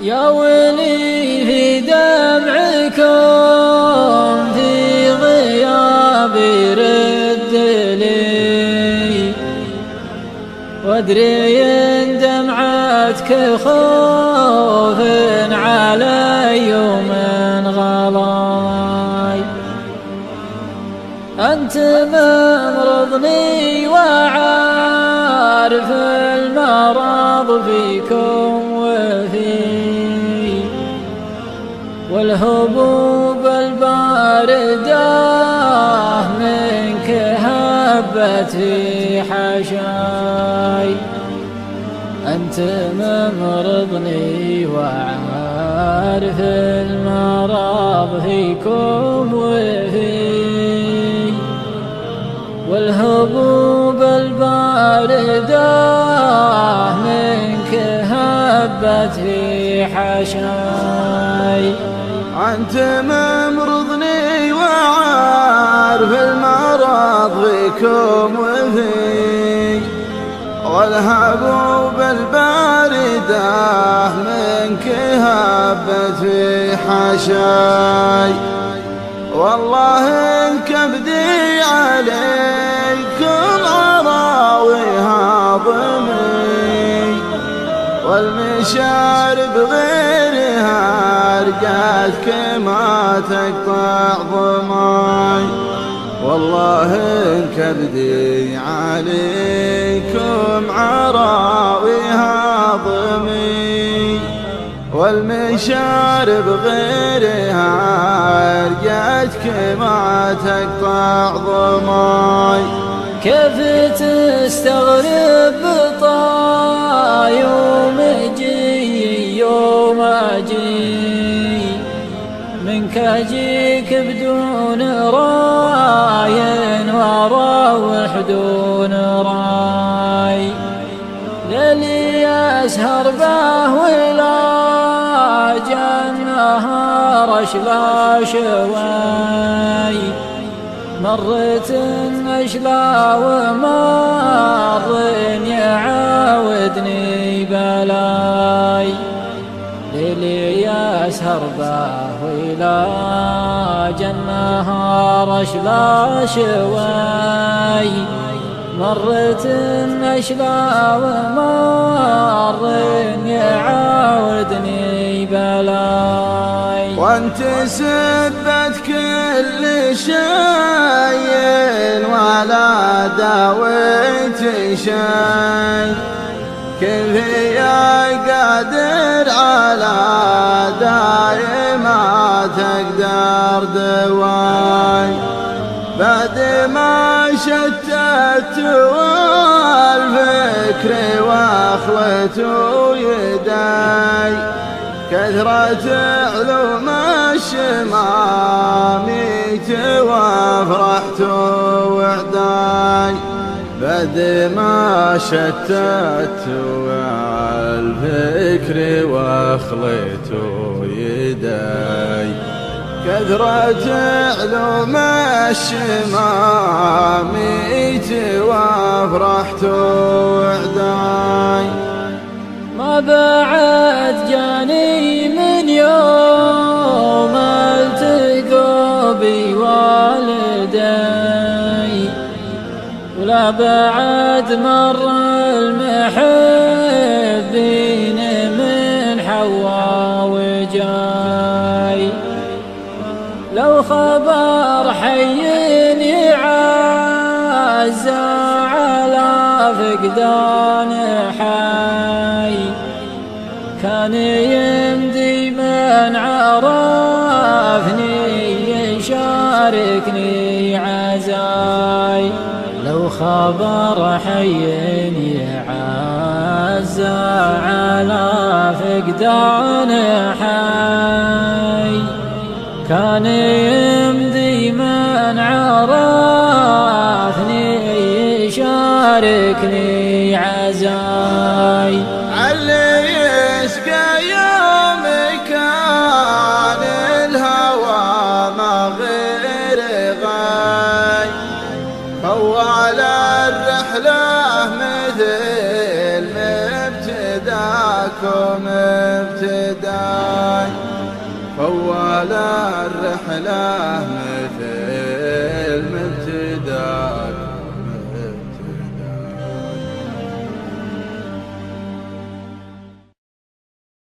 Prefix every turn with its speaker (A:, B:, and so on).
A: يا ويلي في دمعكم في غيابي رد لي، وادري ان دمعتك خوف علي ومن غلاي. أنت ممرضني وعارف المرض فيكم وفي، والهبوب الباردة منك هبت في حشاي. أنت ممرضني وعارف المرض فيكم وفي، والهبوب الباردة منك هبت في حشاي.
B: أنت ممرضني وعارف المرض فيكم وفي، والهبوب الباردة منك هبت في حشاي. والله إن كبدي عليكم أراوي هاضمي، والمشارب غيرها رقاتك ما تقطع ضماي. والله إن كبدي عليكم عراوي هاضمي، والمشارب غيرها رقاتك ما تقطع ضماي.
A: كيف تستغرب بطا يوم اجي يوم اجي، منك اجيك بدون راي واروح دون راي. ليلي اسهر به ولا النهار اشلا شوي، مرت اشلا ومر يعاودني بلاي. ليلي اسهر به ولا النهار اشلا شوي، مرت اشلا ومر يعاودني بلاي.
B: وانت سبت كل شيء ولا داويت شيء، كيف يا قادر على داي ما تقدر دواي. بعد ما شتت والفكر واخلت يداي، كثرة علوم الشماميت وافرحت وعداي. بعد ما شتت والفكر واخلت يداي، كثرة علوم الشماميت وافرحت وعداي.
A: ما بعد جاني من يوم التقوا بي والدي، ولا بعد مر المحبين من حوا وجاي. لو خبر حي يعز على فقدان حي، كان يمدي من عرفني يشاركني عزاي. لو خبر حي يعز على فقدان حي، كان يمدي من عرفني يشاركني عزاي.
B: علي يسقى يوم كان الهوى ما غير غاي، طوال الرحلة مثل مبتدئ ذاكم ابتداي، فول الرحلة مثل